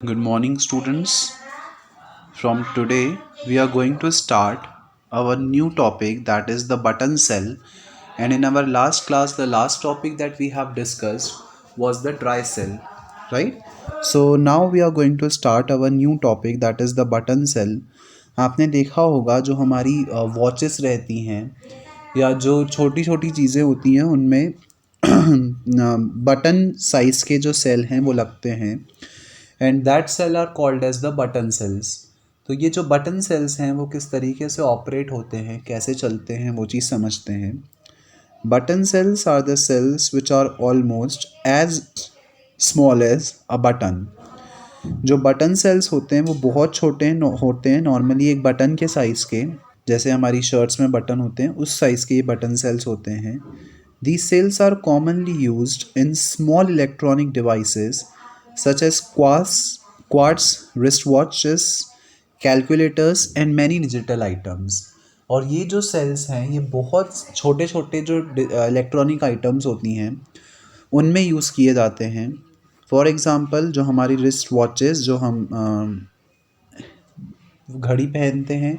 Good morning, students. From today, we are going to start our new topic, that is the button cell. And in our last class, the last topic that we have discussed was the dry cell, right? So now we are going to start our new topic, that is the button cell. आपने देखा होगा जो हमारी watches रहती हैं या जो छोटी छोटी चीज़ें होती हैं उनमें बटन साइज़ के जो सेल हैं वो लगते हैं, and that cell are called as the button cells. तो ये जो बटन सेल्स हैं वो किस तरीके से ऑपरेट होते हैं, कैसे चलते हैं, वो चीज़ समझते हैं. Button cells are the cells which are almost as small as a button. जो बटन सेल्स होते हैं वो बहुत छोटे होते हैं, नॉर्मली एक बटन के साइज़ के, जैसे हमारी शर्ट्स में बटन होते हैं उस साइज़ के ये बटन सेल्स होते हैं. These cells are commonly used in small electronic devices such as quartz wristwatches, calculators and many digital items. और ये जो सेल्स हैं ये बहुत छोटे छोटे जो इलेक्ट्रॉनिक आइटम्स होती हैं उनमें यूज़ किए जाते हैं. फॉर एग्ज़ाम्पल जो हमारी रिस्ट वॉचेस जो हम घड़ी पहनते हैं,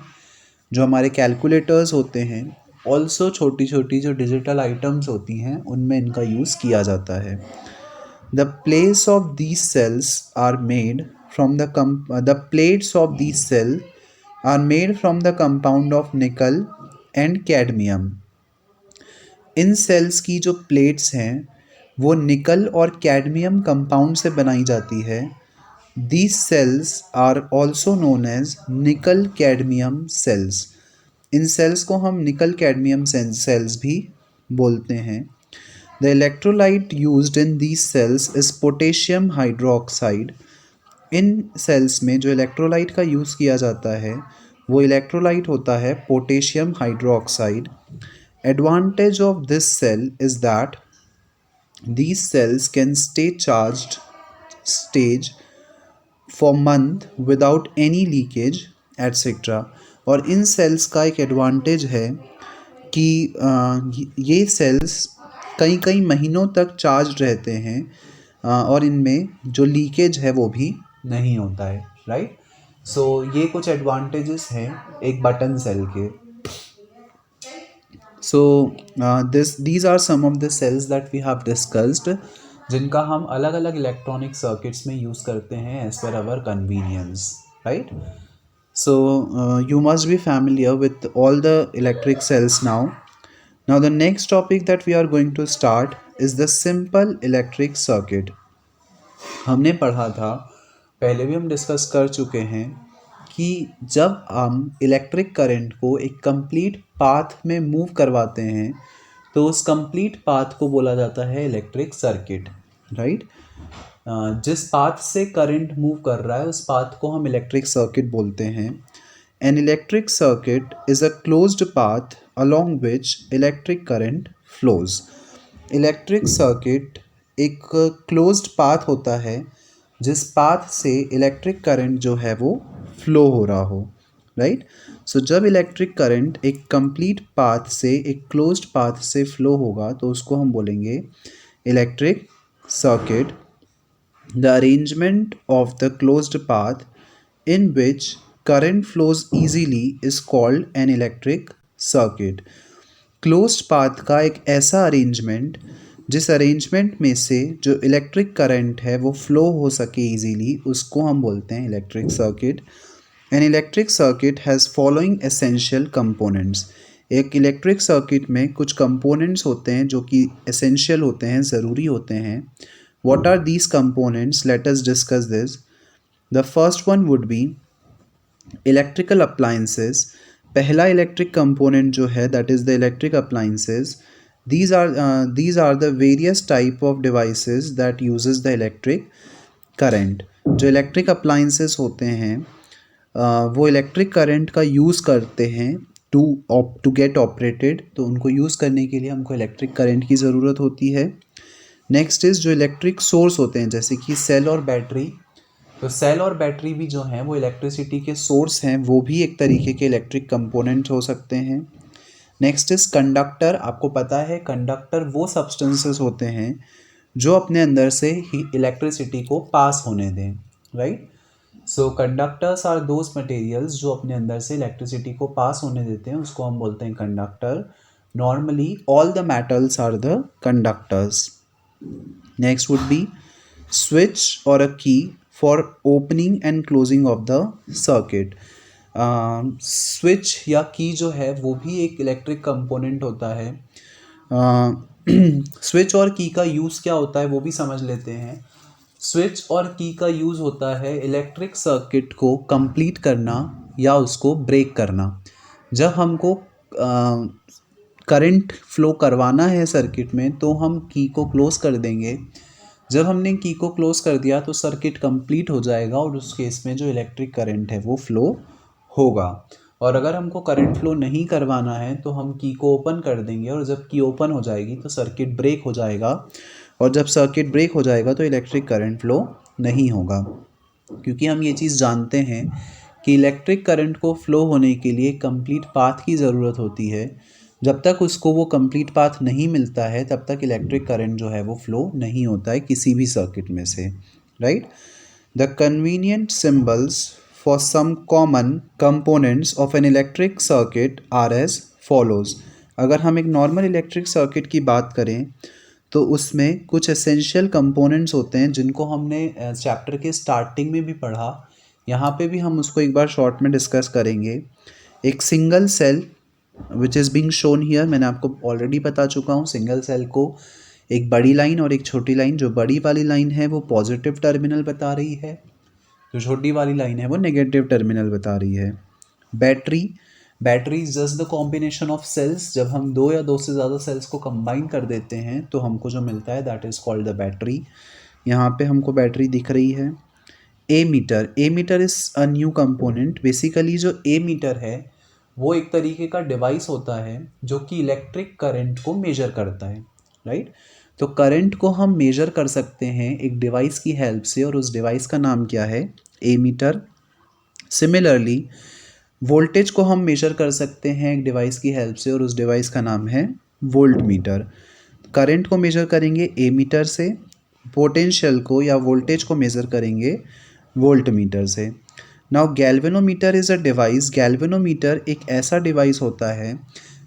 जो हमारे कैलकुलेटर्स होते हैं, ऑल्सो छोटी छोटी जो डिजिटल आइटम्स होती हैं उनमें इनका यूज़ किया जाता है. The place of these cells are made from the plates of these cell are made from the compound of nickel and cadmium. इन सेल्स की जो प्लेट्स हैं वो निकल और कैडमियम कंपाउंड से बनाई जाती है. These cells are also known as nickel cadmium cells. इन सेल्स को हम निकल कैडमियम सेल्स भी बोलते हैं. The electrolyte used in these cells is potassium hydroxide. इन सेल्स में जो इलेक्ट्रोलाइट का यूज़ किया जाता है वो इलेक्ट्रोलाइट होता है potassium hydroxide. Advantage of this cell is that these cells can stay charged stage for month without any leakage etc. और इन सेल्स का एक एडवांटेज है कि ये सेल्स कई कई महीनों तक चार्ज रहते हैं और इनमें जो लीकेज है वो भी नहीं होता है, राइट. सो ये कुछ एडवांटेजेस हैं एक बटन सेल के. सो these are some of the cells that we have discussed, जिनका हम अलग अलग इलेक्ट्रॉनिक सर्किट्स में यूज़ करते हैं as per our convenience, right. So you must be familiar with all the electric cells now. Now the next topic that we are going to start is the simple electric circuit. हमने पढ़ा था, पहले भी हम discuss कर चुके हैं कि जब हम इलेक्ट्रिक करंट को एक कंप्लीट पाथ में मूव करवाते हैं तो उस कंप्लीट पाथ को बोला जाता है इलेक्ट्रिक सर्किट, राइट. जिस पाथ से करंट मूव कर रहा है उस पाथ को हम इलेक्ट्रिक सर्किट बोलते हैं. N electric circuit is a closed path along which electric current flows. Electric circuit एक क्लोज्ड पाथ होता है जिस पाथ से इलेक्ट्रिक करंट जो है वो फ्लो हो रहा हो, राइट. सो जब इलेक्ट्रिक करंट एक कंप्लीट पाथ से एक क्लोज्ड पाथ से फ्लो होगा तो उसको हम बोलेंगे electric circuit. The arrangement of the closed path in which current flows easily is called an electric circuit. Closed path का एक ऐसा अरेंजमेंट जिस अरेंजमेंट में से जो इलेक्ट्रिक करंट है वो फ्लो हो सके इजीली, उसको हम बोलते हैं electric circuit. N electric circuit has following essential components. एक इलेक्ट्रिक सर्किट में कुछ कंपोनेंट्स होते हैं जो कि एसेंशियल होते हैं, ज़रूरी होते हैं. What are these components? Let us discuss this. The first one would be electrical appliances. पहला इलेक्ट्रिक कंपोनेंट जो है that is the electric appliances. these are the various type of devices that uses the electric current. जो electric appliances होते हैं वो electric current का use करते हैं टू गेट ऑपरेटेड. तो उनको यूज़ करने के लिए हमको इलेक्ट्रिक करंट की ज़रूरत होती है. नेक्स्ट इज़ जो इलेक्ट्रिक सोर्स होते हैं जैसे कि सेल और बैटरी. तो सेल और बैटरी भी जो हैं वो इलेक्ट्रिसिटी के सोर्स हैं, वो भी एक तरीके के इलेक्ट्रिक कंपोनेंट हो सकते हैं. Next is conductor. आपको पता है कंडक्टर वो सब्सटेंसेस होते हैं जो अपने अंदर से ही इलेक्ट्रिसिटी को पास होने दें, right. So conductors are those materials जो अपने अंदर से इलेक्ट्रिसिटी को पास होने देते हैं, उसको हम बोलते हैं conductor. Normally all the metals are the conductors. Next would be switch or a key for opening and closing of the circuit. Switch या की जो है वो भी एक इलेक्ट्रिक कंपोनेंट होता है। स्विच और की का यूज़ क्या होता है वो भी समझ लेते हैं। स्विच और की का यूज़ होता है इलेक्ट्रिक सर्किट को कंप्लीट करना या उसको ब्रेक करना। जब हमको करंट फ्लो करवाना है सर्किट में तो हम की को क्लोज कर देंगे। जब हमने की को क्लोज कर दिया तो सर्किट कंप्लीट हो जाएगा और उस केस में जो इलेक्ट्रिक करंट है वो फ्लो होगा। और अगर हमको करंट फ्लो नहीं करवाना है तो हम की को ओपन कर देंगे, और जब की ओपन हो जाएगी तो सर्किट ब्रेक हो जाएगा, और जब सर्किट ब्रेक हो जाएगा तो इलेक्ट्रिक करंट फ्लो नहीं होगा। क्योंकि हम ये चीज़ जानते हैं कि इलेक्ट्रिक करंट को फ्लो होने के लिए कंप्लीट पाथ की ज़रूरत होती है। जब तक उसको वो कंप्लीट पाथ नहीं मिलता है तब तक इलेक्ट्रिक करंट जो है वो फ्लो नहीं होता है किसी भी सर्किट में से, right. The convenient symbols for some common components of an electric circuit are as follows. अगर हम एक नॉर्मल इलेक्ट्रिक सर्किट की बात करें तो उसमें कुछ एसेंशियल कंपोनेंट्स होते हैं जिनको हमने चैप्टर के स्टार्टिंग में भी पढ़ा, यहाँ पे भी हम उसको एक बार शॉर्ट में डिस्कस करेंगे। एक single cell which is being shown here, मैंने आपको ऑलरेडी बता चुका हूँ। सिंगल सेल को एक बड़ी लाइन और एक छोटी लाइन, जो बड़ी वाली लाइन है वो पॉजिटिव टर्मिनल बता रही है, जो छोटी वाली लाइन है वो नेगेटिव टर्मिनल बता रही है। Battery is just the combination of cells. जब हम दो या दो से ज़्यादा सेल्स को कंबाइन कर देते हैं तो हमको जो मिलता है that is called the battery. यहाँ पे हमको बैटरी दिख रही है। Ammeter is a new component. Basically जो ए मीटर है वो एक तरीके का डिवाइस होता है जो कि इलेक्ट्रिक करंट को मेजर करता है, राइट। तो करंट को हम मेजर कर सकते हैं एक डिवाइस की हेल्प से, और उस डिवाइस का नाम क्या है, ए मीटर। सिमिलरली वोल्टेज को हम मेजर कर सकते हैं एक डिवाइस की हेल्प से, और उस डिवाइस का नाम है वोल्ट मीटर। करंट को मेजर करेंगे ए मीटर से, पोटेंशियल को या वोल्टेज को मेज़र करेंगे वोल्ट मीटर से। Now galvanometer is a device. Galvanometer एक ऐसा डिवाइस होता है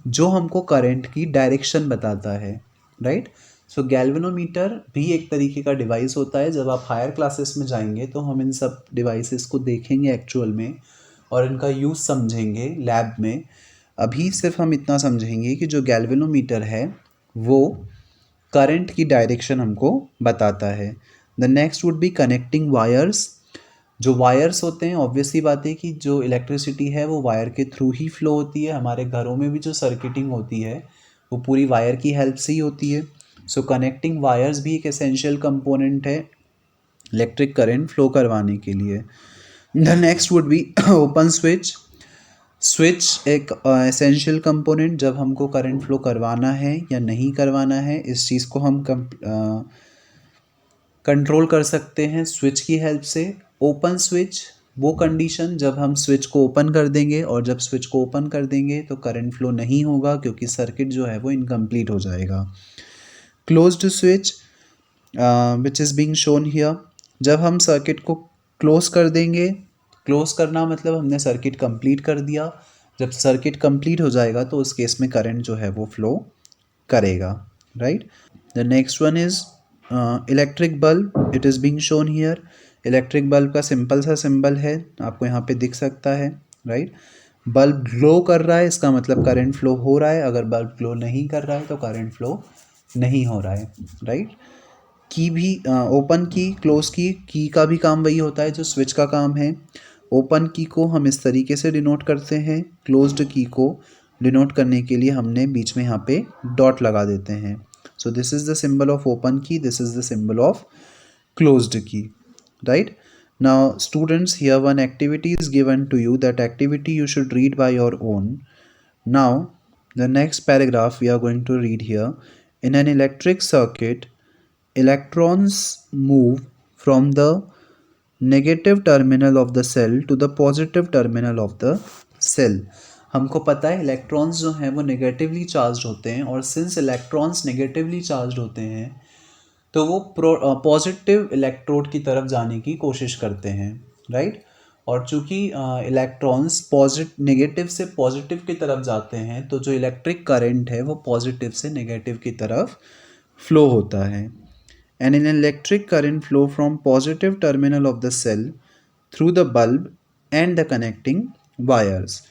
जो हमको करंट की डायरेक्शन बताता है, राइट। सो गैल्वेनोमीटर भी एक तरीके का डिवाइस होता है। जब आप हायर क्लासेस में जाएंगे तो हम इन सब डिवाइसेस को देखेंगे एक्चुअल में और इनका यूज़ समझेंगे लैब में। अभी सिर्फ हम इतना समझेंगे कि जो गैल्वेनोमीटर है वो करंट की डायरेक्शन हमको बताता है। The next would be connecting wires. जो वायर्स होते हैं, ऑब्वियसली बात है कि जो इलेक्ट्रिसिटी है वो वायर के थ्रू ही फ्लो होती है। हमारे घरों में भी जो सर्किटिंग होती है वो पूरी वायर की हेल्प से ही होती है। सो कनेक्टिंग वायर्स भी एक एसेंशियल कंपोनेंट है इलेक्ट्रिक करंट फ्लो करवाने के लिए। The next would be open switch. Switch एक एसेंशियल कंपोनेंट, जब हमको करंट फ्लो करवाना है या नहीं करवाना है इस चीज़ को हम कंट्रोल कर सकते हैं स्विच की हेल्प से। ओपन स्विच वो कंडीशन जब हम स्विच को ओपन कर देंगे, और जब स्विच को ओपन कर देंगे तो करंट फ्लो नहीं होगा क्योंकि सर्किट जो है वो इनकम्प्लीट हो जाएगा। Closed switch which is being shown here. जब हम सर्किट को क्लोज कर देंगे, क्लोज करना मतलब हमने सर्किट कंप्लीट कर दिया। जब सर्किट कंप्लीट हो जाएगा तो उस केस में करंट जो है वो फ्लो करेगा, right. The next one is electric bulb. It is being shown here. Electric bulb का सिंपल सा सिंबल है, आपको यहाँ पे दिख सकता है, राइट। बल्ब ग्लो कर रहा है, इसका मतलब करंट फ्लो हो रहा है। अगर बल्ब ग्लो नहीं कर रहा है तो करंट फ्लो नहीं हो रहा है, राइट। की भी ओपन की, क्लोज की का भी काम वही होता है जो स्विच का काम है। ओपन की को हम इस तरीके से डिनोट करते हैं, क्लोज्ड की को डिनोट करने के लिए हमने बीच में यहाँ पे डॉट लगा देते हैं। So this is the symbol of open key, this is the symbol of closed key, right. Now students, here one activity is given to you. That activity you should read by your own. Now the next paragraph we are going to read here. In an electric circuit, electrons move from the negative terminal of the cell to the positive terminal of the cell. हमको पता है electrons जो हैं वो negatively charge होते हैं, और since electrons negatively charge होते हैं तो वो पॉजिटिव इलेक्ट्रोड की तरफ जाने की कोशिश करते हैं, राइट। और चूंकि इलेक्ट्रॉन्स नेगेटिव से पॉजिटिव की तरफ जाते हैं, तो जो इलेक्ट्रिक करंट है वो पॉजिटिव से नेगेटिव की तरफ फ्लो होता है। And in electric current flow from positive terminal of the cell through the bulb and the connecting wires.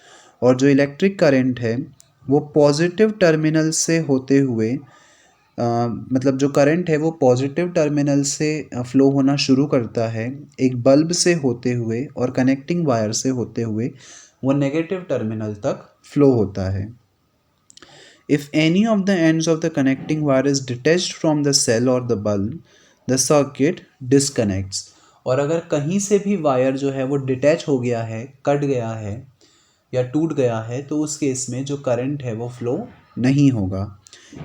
और जो इलेक्ट्रिक करंट है वो पॉजिटिव टर्मिनल से होते हुए मतलब जो करंट है वो पॉजिटिव टर्मिनल से फ्लो होना शुरू करता है एक बल्ब से होते हुए, और कनेक्टिंग वायर से होते हुए वो नेगेटिव टर्मिनल तक फ्लो होता है। If any of the ends of the connecting wire is detached from the cell or the bulb, the circuit disconnects। और अगर कहीं से भी वायर जो है वो डिटैच हो गया है, कट गया है या टूट गया है, तो उस केस में जो करंट है वो फ्लो नहीं होगा।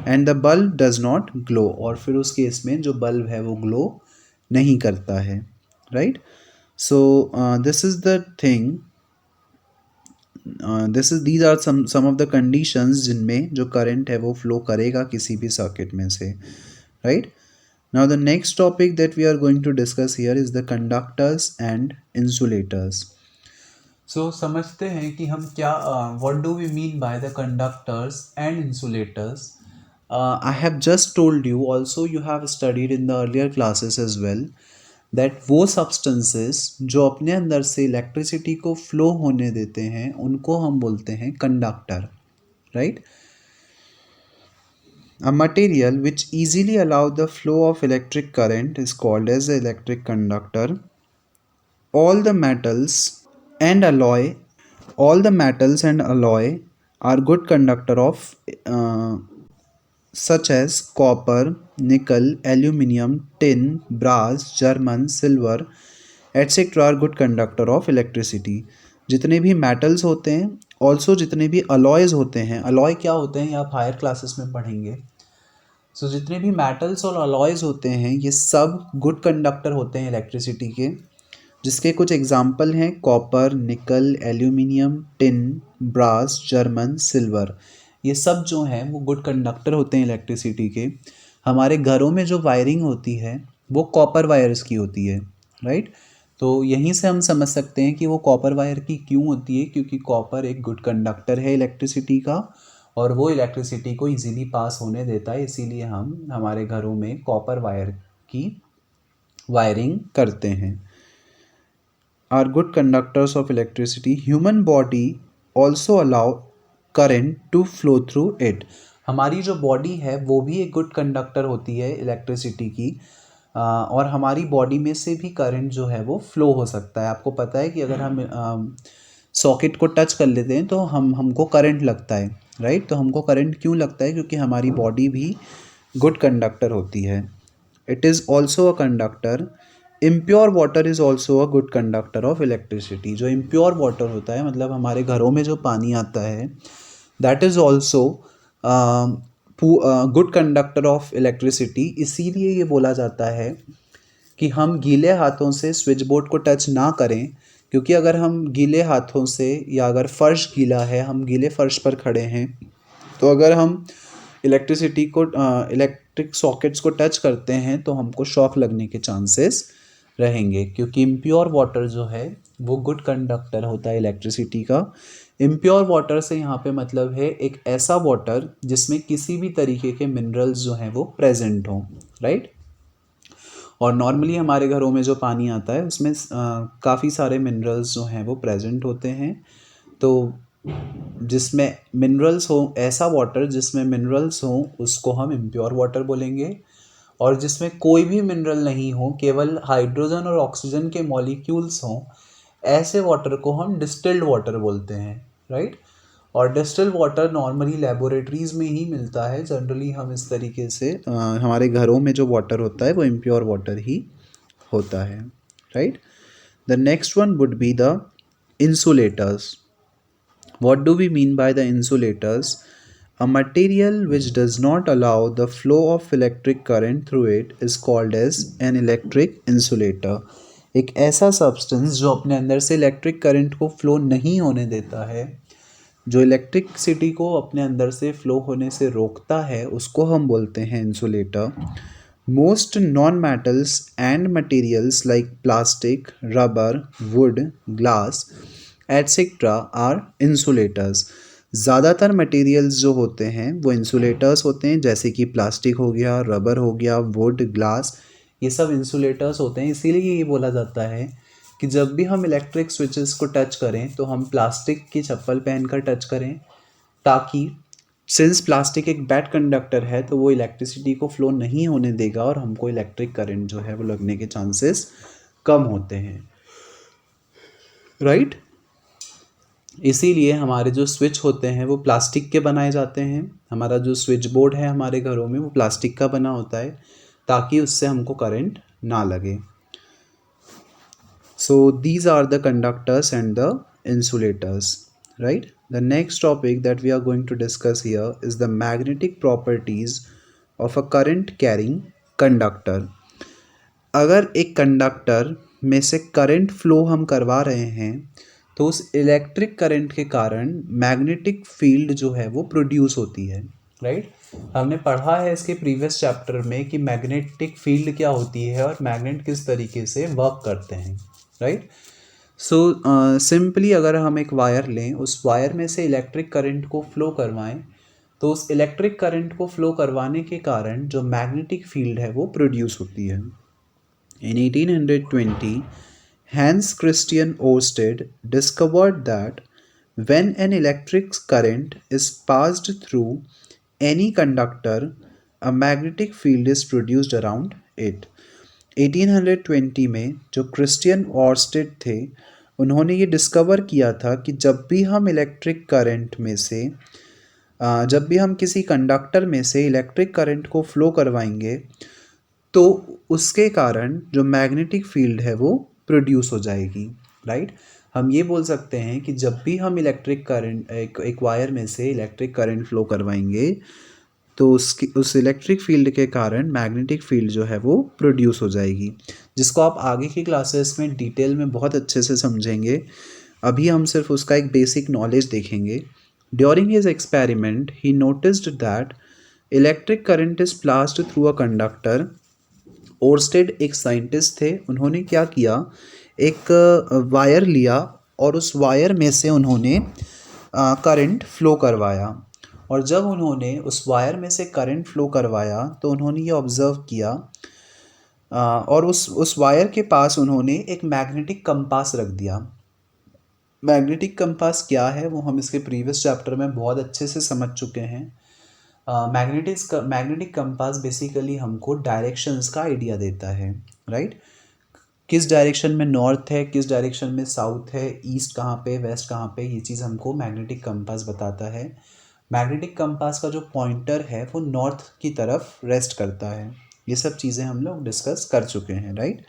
And the bulb does not glow, और फिर उस केस में जो बल्ब है वो ग्लो नहीं करता है, right. So this is the thing, these are some of the conditions जिनमें जो करंट है वो फ्लो करेगा किसी भी सर्किट में से, right. Now the next topic that we are going to discuss here is the conductors and insulators. So समझते हैं कि हम क्या what do we mean by the conductors and insulators. I have just told you, also you have studied in the earlier classes as well, that वो substances जो अपने अंदर से इलेक्ट्रिसिटी को फ्लो होने देते हैं उनको हम बोलते हैं conductor, right. A material which easily allow the flow of electric current is called as an electric conductor. All the metals and alloy, all the metals and alloy are good conductor of such as copper, nickel, aluminium, tin, brass, German, silver, etc. are good conductor of electricity. जितने भी metals होते हैं, also जितने भी alloys होते हैं, alloy क्या होते हैं ये आप हायर क्लासेस में पढ़ेंगे। सो जितने भी मेटल्स और अलॉयज़ होते हैं ये सब गुड कंडक्टर होते हैं इलेक्ट्रिसिटी के, जिसके कुछ एग्जांपल हैं copper, nickel, aluminium, tin, brass, German, silver. ये सब जो हैं वो गुड कंडक्टर होते हैं इलेक्ट्रिसिटी के। हमारे घरों में जो वायरिंग होती है वो कॉपर वायर्स की होती है, राइट। तो यहीं से हम समझ सकते हैं कि वो कॉपर वायर की क्यों होती है, क्योंकि कॉपर एक गुड कंडक्टर है इलेक्ट्रिसिटी का और वो इलेक्ट्रिसिटी को इजीली पास होने देता है, इसीलिए हम हमारे घरों में कॉपर वायर की वायरिंग करते हैं। Are good conductors of electricity. Human body also allow current to flow through it. हमारी जो बॉडी है वो भी एक गुड कंडक्टर होती है इलेक्ट्रिसिटी की, और हमारी बॉडी में से भी करंट जो है वो फ्लो हो सकता है। आपको पता है कि अगर हम सॉकेट को टच कर लेते हैं तो हमको करंट लगता है, राइट। तो हमको करंट क्यों लगता है, क्योंकि हमारी बॉडी भी गुड कंडक्टर होती है। It is also a conductor. Impure water is also a good conductor of electricity. जो इम्प्योर वाटर होता है, मतलब हमारे घरों में जो पानी आता है, that is also good conductor of electricity. इसीलिए ये बोला जाता है कि हम गीले हाथों से स्विच बोर्ड को टच ना करें, क्योंकि अगर हम गीले हाथों से, या अगर फ़र्श गीला है, हम गीले फ़र्श पर खड़े हैं, तो अगर हम इलेक्ट्रिक सॉकेट्स को टच करते हैं तो हमको शॉक लगने के चांसेस रहेंगे, क्योंकि इम्प्योर वाटर जो है वो गुड कंडक्टर होता है इलेक्ट्रिसिटी का। इम्प्योर वाटर से यहाँ पे मतलब है एक ऐसा वाटर जिसमें किसी भी तरीके के मिनरल्स जो हैं वो प्रेजेंट हों, राइट। और नॉर्मली हमारे घरों में जो पानी आता है उसमें काफ़ी सारे मिनरल्स जो हैं वो प्रेजेंट होते हैं। तो जिसमें मिनरल्स हो, ऐसा वाटर जिसमें मिनरल्स हों उसको हम इम्प्योर वाटर बोलेंगे, और जिसमें कोई भी मिनरल नहीं हो, केवल हाइड्रोजन और ऑक्सीजन के मॉलिक्यूल्स हों, ऐसे वाटर को हम डिस्टिल्ड वाटर बोलते हैं, राइट। और डिस्टिल्ड वाटर नॉर्मली लेबोरेटरीज़ में ही मिलता है। जनरली हम इस तरीके से हमारे घरों में जो वाटर होता है वो इम्प्योर वाटर ही होता है, right. The next one would be the insulators. What do we mean by the insulators? A material which does not allow the flow of electric current through it is called as an electric insulator. एक ऐसा substance जो अपने अंदर से electric current को flow नहीं होने देता है, जो इलेक्ट्रिसिटी को अपने अंदर से फ्लो होने से रोकता है, उसको हम बोलते हैं insulator. Most non-metals and materials like plastic, rubber, wood, glass, etc. are insulators. ज़्यादातर मटेरियल्स जो होते हैं वो इंसुलेटर्स होते हैं, जैसे कि प्लास्टिक हो गया, रबर हो गया, वुड, ग्लास, ये सब इंसुलेटर्स होते हैं। इसीलिए ये बोला जाता है कि जब भी हम इलेक्ट्रिक स्विचेस को टच करें तो हम प्लास्टिक की चप्पल पहनकर टच करें, ताकि सिंस प्लास्टिक एक बैड कंडक्टर है तो वो इलेक्ट्रिसिटी को फ्लो नहीं होने देगा और हमको इलेक्ट्रिक करंट जो है वो लगने के चांसेस कम होते हैं, राइट। इसीलिए हमारे जो स्विच होते हैं वो प्लास्टिक के बनाए जाते हैं। हमारा जो स्विच बोर्ड है हमारे घरों में वो प्लास्टिक का बना होता है, ताकि उससे हमको करंट ना लगे। So these are the conductors and the insulators, right? The next topic that we are going to discuss here is the magnetic properties of a current carrying conductor. अगर एक कंडक्टर में से करंट फ्लो हम करवा रहे हैं तो उस इलेक्ट्रिक करंट के कारण मैग्नेटिक फील्ड जो है वो प्रोड्यूस होती है, राइट। हमने पढ़ा है इसके प्रीवियस चैप्टर में कि मैग्नेटिक फील्ड क्या होती है और मैग्नेट किस तरीके से वर्क करते हैं, राइट। सो सिंपली अगर हम एक वायर लें, उस वायर में से इलेक्ट्रिक करंट को फ्लो करवाएं, तो उस इलेक्ट्रिक करंट को फ्लो करवाने के कारण जो मैग्नेटिक फील्ड है वो प्रोड्यूस होती है। In 1820, Hans Christian Ørsted discovered that when an electric current is passed through any conductor, a magnetic field is produced around it. 1820 में जो क्रिस्टियन ऑर्स्टेड थे, उन्होंने ये डिस्कवर किया था कि जब भी हम इलेक्ट्रिक करंट में से जब भी हम किसी कंडक्टर में से इलेक्ट्रिक करंट को फ्लो करवाएंगे तो उसके कारण जो मैग्नेटिक फील्ड है वो प्रोड्यूस हो जाएगी, राइट। हम ये बोल सकते हैं कि जब भी हम इलेक्ट्रिक करंट एक वायर में से इलेक्ट्रिक करंट फ्लो करवाएंगे तो उस इलेक्ट्रिक फील्ड के कारण मैग्नेटिक फील्ड जो है वो प्रोड्यूस हो जाएगी, जिसको आप आगे की क्लासेस में डिटेल में बहुत अच्छे से समझेंगे। अभी हम सिर्फ उसका एक बेसिक नॉलेज देखेंगे। During his experiment he noticed that electric current is passed through a conductor. Oersted एक साइंटिस्ट थे, उन्होंने क्या किया, एक वायर लिया और उस वायर में से उन्होंने करंट फ्लो करवाया। और जब उन्होंने उस वायर में से करंट फ्लो करवाया तो उन्होंने ये ऑब्ज़र्व किया, और उस वायर के पास उन्होंने एक मैग्नेटिक कंपास रख दिया। मैग्नेटिक कंपास क्या है वो हम इसके प्रीवियस चैप्टर में बहुत अच्छे से समझ चुके हैं। मैग्नेटिक कंपास बेसिकली हमको डायरेक्शंस का आइडिया देता है, राइट। किस डायरेक्शन में नॉर्थ है, किस डायरेक्शन में साउथ है, ईस्ट कहाँ पे, वेस्ट कहाँ पे, ये चीज़ हमको मैग्नेटिक कंपास बताता है। मैग्नेटिक कंपास का जो पॉइंटर है वो नॉर्थ की तरफ रेस्ट करता है। ये सब चीज़ें हम लोग डिस्कस कर चुके हैं, right.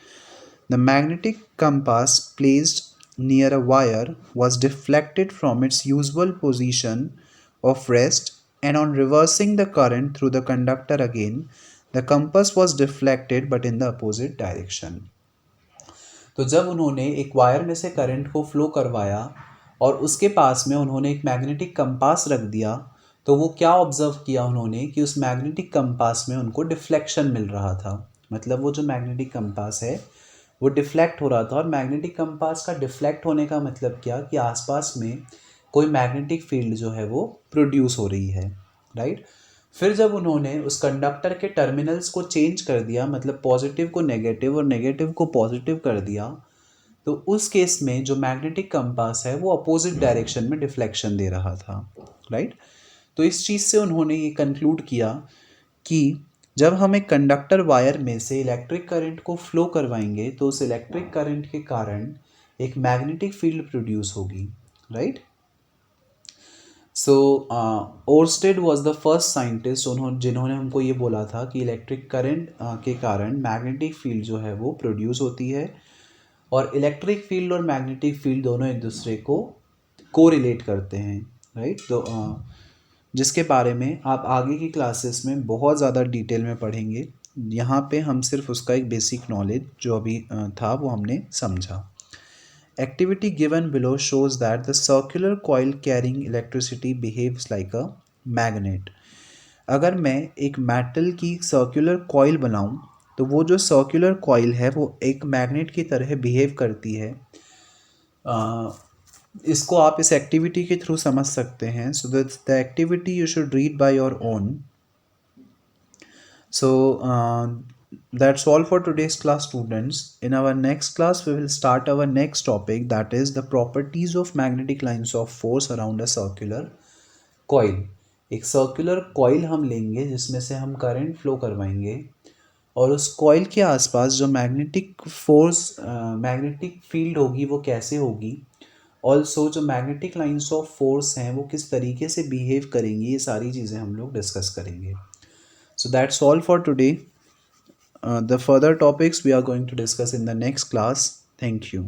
The magnetic compass placed near a wire was deflected from its usual position of rest, and on reversing the current through the conductor again, the compass was deflected but in the opposite direction. तो जब उन्होंने एक wire में से current को flow करवाया और उसके पास में उन्होंने एक मैग्नेटिक कंपास रख दिया, तो वो क्या ऑब्जर्व किया उन्होंने कि उस मैग्नेटिक कंपास में उनको डिफ्लेक्शन मिल रहा था। मतलब वो जो मैग्नेटिक कंपास है वो डिफ्लेक्ट हो रहा था, और मैग्नेटिक कंपास का डिफ्लेक्ट होने का मतलब क्या कि आसपास में कोई मैग्नेटिक फील्ड जो है वो प्रोड्यूस हो रही है, राइट। फिर जब उन्होंने उस कंडक्टर के टर्मिनल्स को चेंज कर दिया, मतलब पॉजिटिव को नेगेटिव और नेगेटिव को पॉजिटिव कर दिया, तो उस केस में जो मैग्नेटिक कंपास है वो अपोजिट डायरेक्शन में डिफ्लेक्शन दे रहा था, राइट। तो इस चीज़ से उन्होंने ये कंक्लूड किया कि जब हम एक कंडक्टर वायर में से इलेक्ट्रिक करंट को फ्लो करवाएंगे तो उस इलेक्ट्रिक करंट के कारण एक मैग्नेटिक फील्ड प्रोड्यूस होगी, right. So Oersted was the first scientist जिन्होंने हमको ये बोला था कि इलेक्ट्रिक करंट के कारण मैग्नेटिक फील्ड जो है वो प्रोड्यूस होती है, और इलेक्ट्रिक फील्ड और मैग्नेटिक फील्ड दोनों एक दूसरे को कोरिलेट करते हैं, राइट। तो जिसके बारे में आप आगे की क्लासेस में बहुत ज़्यादा डिटेल में पढ़ेंगे। यहाँ पे हम सिर्फ उसका एक बेसिक नॉलेज जो अभी था वो हमने समझा। Activity given below shows that the circular coil carrying electricity behaves like a magnet. अगर मैं एक मेटल की सर्कुलर कॉइल बनाऊं तो वो जो सर्कुलर कॉइल है वो एक मैग्नेट की तरह बिहेव करती है। इसको आप इस एक्टिविटी के थ्रू समझ सकते हैं। So the activity you should read by your own. So that's all for today's class, students. In our next class, we will start our next topic, that is the properties of magnetic lines of force around a circular coil. एक circular coil हम लेंगे जिसमें से हम current flow करवाएंगे और उस coil के आसपास जो मैग्नेटिक फोर्स मैग्नेटिक फील्ड होगी वो कैसे होगी, ऑल्सो जो मैग्नेटिक लाइंस ऑफ फोर्स हैं वो किस तरीके से बिहेव करेंगी, ये सारी चीज़ें हम लोग डिस्कस करेंगे। So that's all for today. The further topics we are going to discuss in the next class. Thank you.